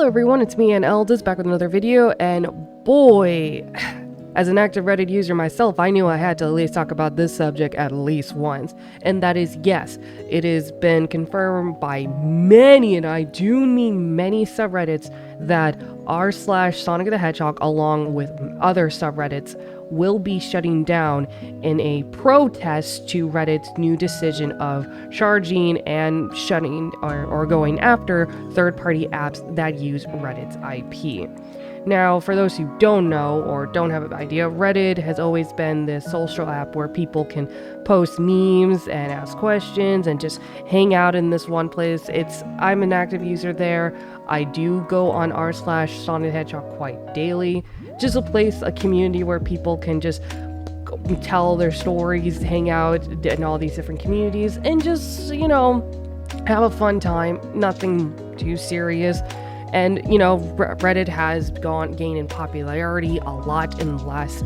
everyone, it's me, Ann Eldis, back with another video, and boy, as an active Reddit user myself, I knew I had to at least talk about this subject at least once, and that is, yes, it has been confirmed by many, and I do mean many subreddits, that r/SonicThe Hedgehog, along with other subreddits, will be shutting down in a protest to Reddit's new decision of charging and shutting or going after third-party apps that use Reddit's IP. Now, for those who don't know or don't have an idea, Reddit has always been this social app where people can post memes and ask questions and just hang out in this one place. I'm an active user there. I do go on r/SonicThe Hedgehog quite daily. Just a community where people can just tell their stories, hang out in all these different communities, and just, have a fun time. Nothing too serious. And, Reddit has gained in popularity a lot in the last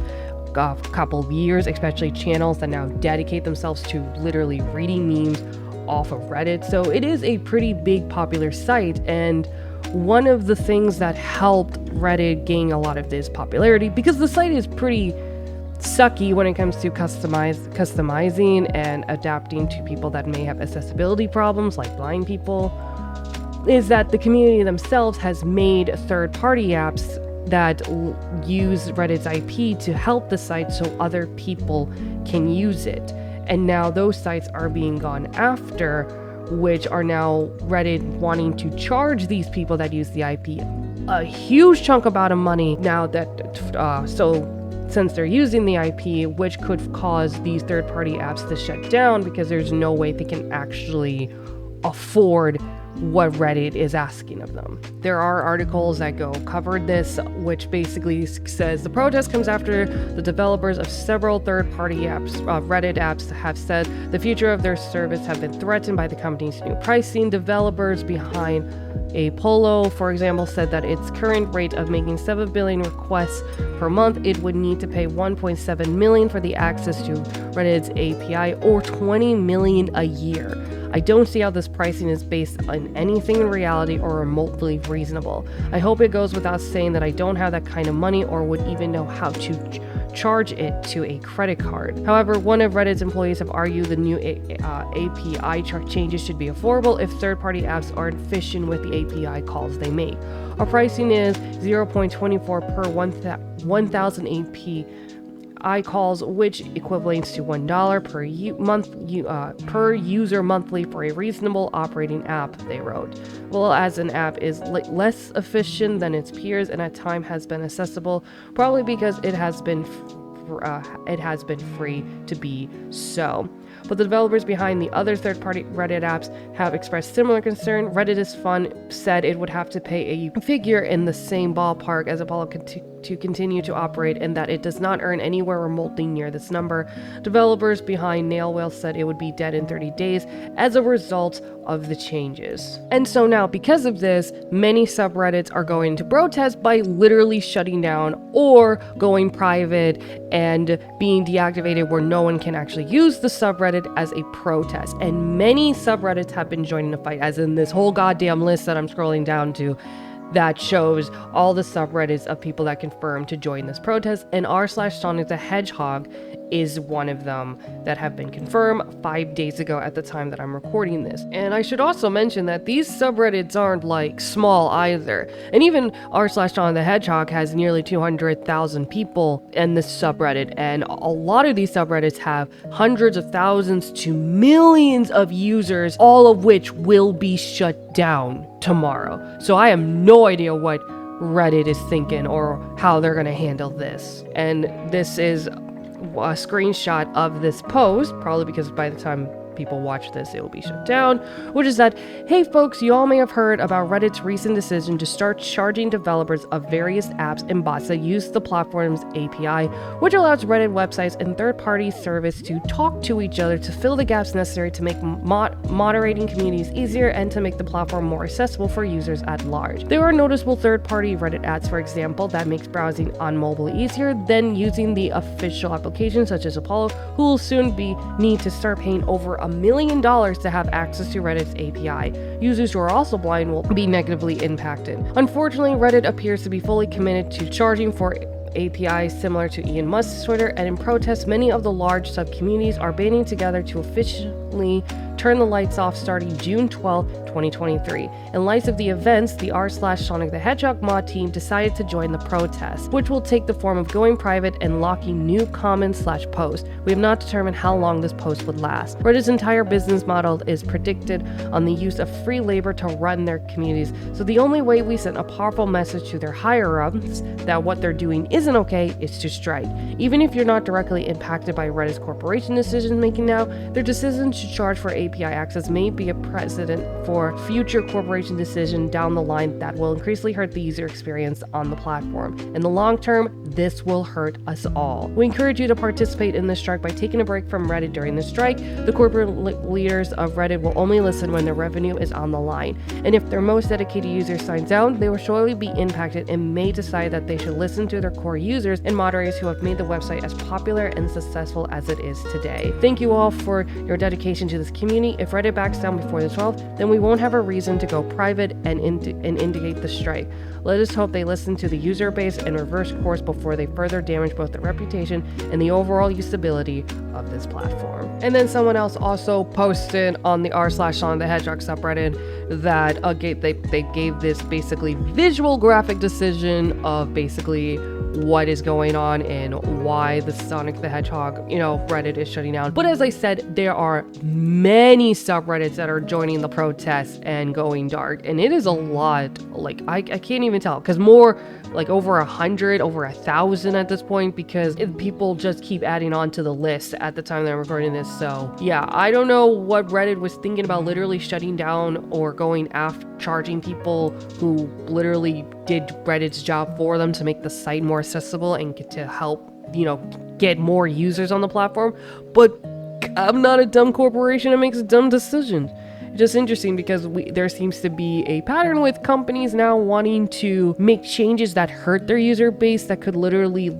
couple of years, especially channels that now dedicate themselves to literally reading memes off of Reddit. So it is a pretty big popular site, and one of the things that helped Reddit gain a lot of this popularity, because the site is pretty sucky when it comes to customizing and adapting to people that may have accessibility problems, like blind people, is that the community themselves has made third-party apps that use Reddit's IP to help the site so other people can use it. And now those sites are being gone after, which are now Reddit wanting to charge these people that use the IP a huge chunk amount of money now that, since they're using the IP, which could cause these third-party apps to shut down because there's no way they can actually afford what Reddit is asking of them. There are articles that covered this, which basically says the protest comes after the developers of several third-party apps, Reddit apps, have said the future of their service have been threatened by the company's new pricing. Developers behind Apollo, for example, said that its current rate of making 7 billion requests per month, it would need to pay 1.7 million for the access to Reddit's API, or 20 million a year. I don't see how this pricing is based on anything in reality or remotely reasonable. I hope it goes without saying that I don't have that kind of money or would even know how to charge it to a credit card. However, one of Reddit's employees have argued the new API changes should be affordable if third-party apps aren't efficient with the API calls they make. Our pricing is 0.24 per 1,000 API calls, which equates to $1 per user monthly for a reasonable operating app, they wrote. Well, as an app is less efficient than its peers and at times has been accessible, probably because it has been free to be so. But the developers behind the other third-party Reddit apps have expressed similar concern. Reddit is Fun said it would have to pay a figure in the same ballpark as Apollo to continue to operate, and that it does not earn anywhere remotely near this number. Developers behind Nail Whale said it would be dead in 30 days as a result of the changes. And so now, because of this, many subreddits are going to protest by literally shutting down or going private and being deactivated where no one can actually use the subreddit as a protest. And many subreddits have been joining the fight, as in this whole goddamn list that I'm scrolling down to that shows all the subreddits of people that confirmed to join this protest, and r/SonicThe Hedgehog is one of them that have been confirmed 5 days ago at the time that I'm recording this. And I should also mention that these subreddits aren't like small either. And even r/SonicThe Hedgehog has nearly 200,000 people in this subreddit, and a lot of these subreddits have hundreds of thousands to millions of users, all of which will be shut down tomorrow. So I have no idea what Reddit is thinking or how they're going to handle this. And this is a screenshot of this post, probably because by the time people watch this, it will be shut down, which is that, hey folks, you all may have heard about Reddit's recent decision to start charging developers of various apps and bots that use the platform's API, which allows Reddit websites and third-party service to talk to each other to fill the gaps necessary to make moderating communities easier and to make the platform more accessible for users at large. There are noticeable third-party Reddit ads, for example, that makes browsing on mobile easier than using the official applications such as Apollo, who will soon need to start paying over $1 million to have access to Reddit's API. Users who are also blind will be negatively impacted. Unfortunately, Reddit appears to be fully committed to charging for API similar to Elon Musk's Twitter, and in protest, many of the large sub-communities are banding together to officially turn the lights off starting June 12, 2023. In light of the events, the r/SonicThe Hedgehog mod team decided to join the protest, which will take the form of going private and locking new comments/posts. We have not determined how long this post would last. Reddit's entire business model is predicted on the use of free labor to run their communities, so the only way we send a powerful message to their higher-ups that what they're doing isn't okay is to strike. Even if you're not directly impacted by Reddit's corporation decision making now, their decision to charge for API access may be a precedent for future corporation decision down the line that will increasingly hurt the user experience on the platform. In the long term, this will hurt us all. We encourage you to participate in this strike by taking a break from Reddit during the strike. The corporate leaders of Reddit will only listen when their revenue is on the line. And if their most dedicated user signs out, they will surely be impacted and may decide that they should listen to their core users and moderators who have made the website as popular and successful as it is today. Thank you all for your dedication to this community. If Reddit backs down before the 12th, then we won't have a reason to go private and indicate the strike. Let us hope they listen to the user base and reverse course before they further damage both the reputation and the overall usability of this platform. And then someone else also posted on the r/SonicThe Hedgehog subreddit that they gave this basically visual graphic decision of basically what is going on and why the SonicThe Hedgehog, Reddit is shutting down. But as I said, there are many subreddits that are joining the protests and going dark, and it is a lot. Like I can't even tell, because more like over 100, over 1,000 at this point, because people just keep adding on to the list at the time that I'm recording this. So yeah, I don't know what Reddit was thinking about literally shutting down or going after charging people who literally did Reddit's job for them to make the site more accessible and get to help, get more users on the platform. But I'm not a dumb corporation that makes dumb decisions. Just interesting because there seems to be a pattern with companies now wanting to make changes that hurt their user base that could literally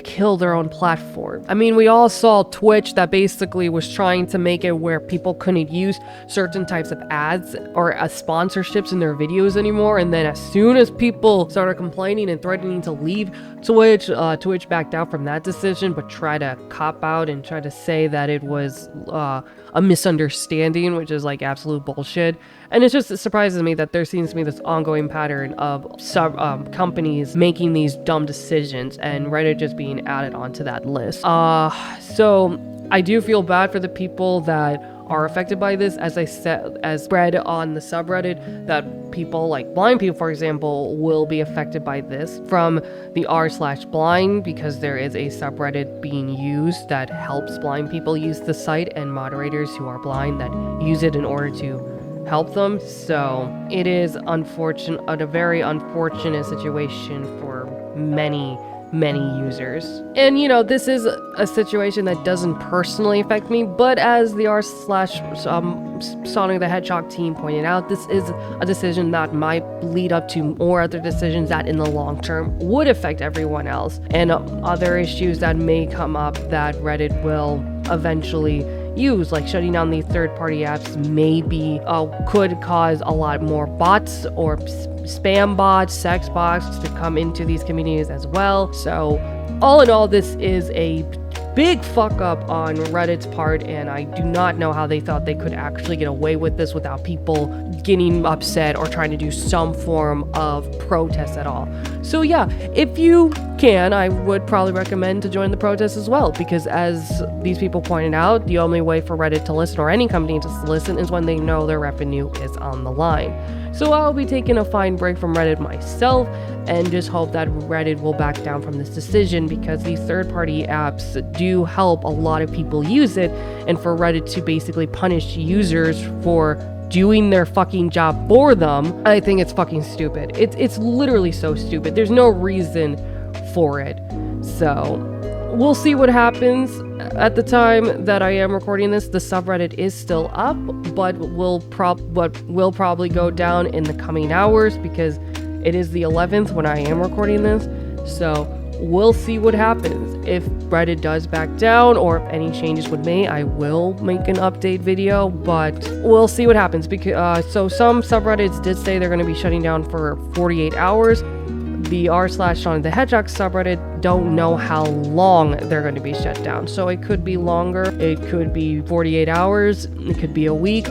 kill their own platform. I mean, we all saw Twitch that basically was trying to make it where people couldn't use certain types of ads or sponsorships in their videos anymore. And then as soon as people started complaining and threatening to leave Twitch, Twitch backed out from that decision, but tried to cop out and try to say that it was a misunderstanding, which is absolute bullshit. And it just surprises me that there seems to be this ongoing pattern of companies making these dumb decisions and Reddit just being added onto that list. So I do feel bad for the people that are affected by this. As I said, as spread on the subreddit, that people blind people, for example, will be affected by this from the r/blind, because there is a subreddit being used that helps blind people use the site and moderators who are blind that use it in order to help them. So it is a very unfortunate situation for many users. And this is a situation that doesn't personally affect me, but as the r/SonicThe Hedgehog team pointed out, this is a decision that might lead up to more other decisions that in the long term would affect everyone else, and other issues that may come up that Reddit will eventually use, like shutting down these third-party apps maybe could cause a lot more bots or spam bots, sex bots to come into these communities as well. So all in all, this is a big fuck up on Reddit's part, and I do not know how they thought they could actually get away with this without people getting upset or trying to do some form of protest at all. So yeah, if you can, I would probably recommend to join the protest as well, because as these people pointed out, the only way for Reddit to listen, or any company to listen, is when they know their revenue is on the line. So I'll be taking a fine break from Reddit myself, and just hope that Reddit will back down from this decision, because these third-party apps do help a lot of people use it, and for Reddit to basically punish users for doing their fucking job for them, I think it's fucking stupid. It's literally so stupid. There's no reason for it. So we'll see what happens. At the time that I am recording this, the subreddit is still up, but will probably go down in the coming hours, because it is the 11th when I am recording this. So we'll see what happens. If Reddit does back down or if any changes would made, I will make an update video, but we'll see what happens. Because so some subreddits did say they're going to be shutting down for 48 hours. The r/SonicThe Hedgehog subreddit don't know how long they're going to be shut down. So it could be longer, it could be 48 hours, it could be a week.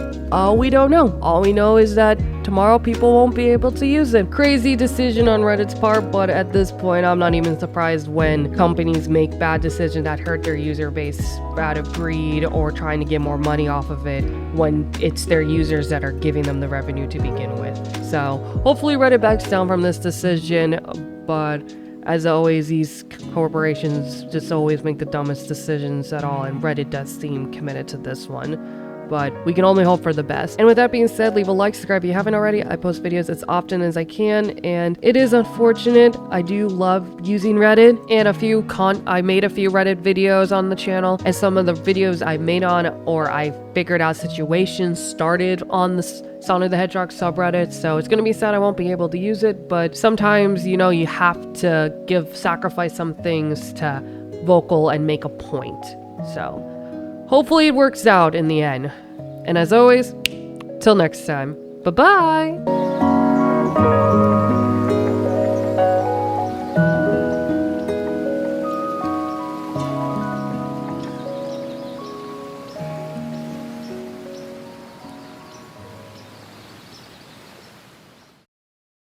We don't know. All we know is that tomorrow people won't be able to use it. Crazy decision on Reddit's part, but at this point I'm not even surprised when companies make bad decisions that hurt their user base out of greed or trying to get more money off of it when it's their users that are giving them the revenue to begin with. So hopefully Reddit backs down from this decision, but as always, these corporations just always make the dumbest decisions at all, and Reddit does seem committed to this one. But we can only hope for the best. And with that being said, leave a like, subscribe if you haven't already. I post videos as often as I can, and it is unfortunate. I do love using Reddit, and I made a few Reddit videos on the channel, and some of the videos I made on or I figured out situations started on the SonicThe Hedgehog subreddit, so it's gonna be sad I won't be able to use it, but sometimes, you know, you have to sacrifice some things to vocal and make a point. So hopefully it works out in the end. And as always, till next time, bye-bye!